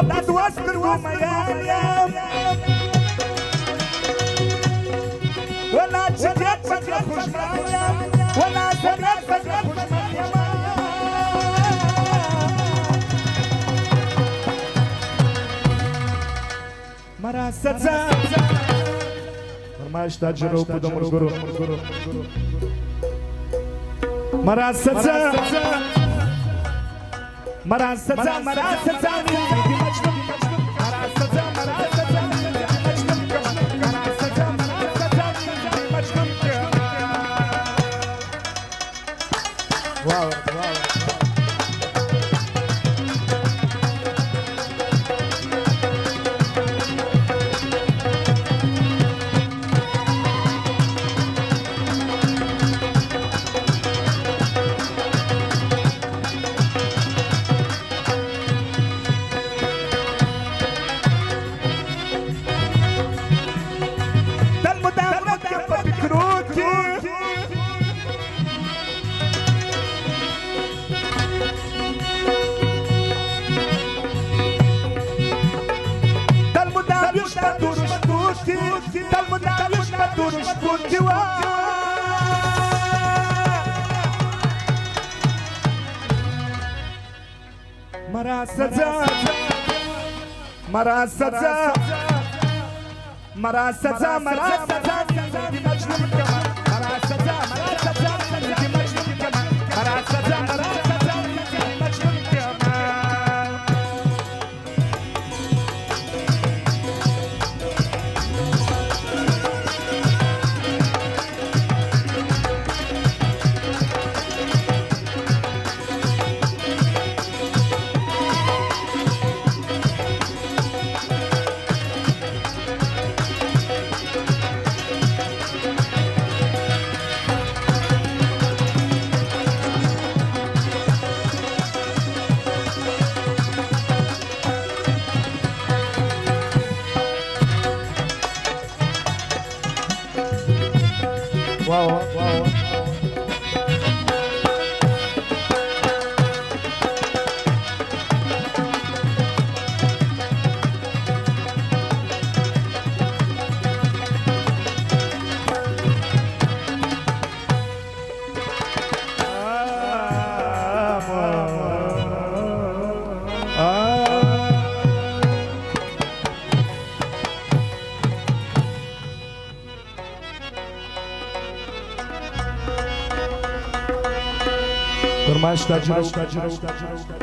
دوست روميان ولا جديد فجأة خشمايا ولا جديد فجأة خشمايا مرا سزا فرمایش تاجرو پدوم گرو مرا سزا مرا سزا مرا سزا واو واو مرا سزا مرا سزا مرا سزا مرا سزا مجنون كمان مرا سزا مرا سزا مجنون كمان مرا سزا مرا سزا مجنون كمان واو واو فرمایش تاجرو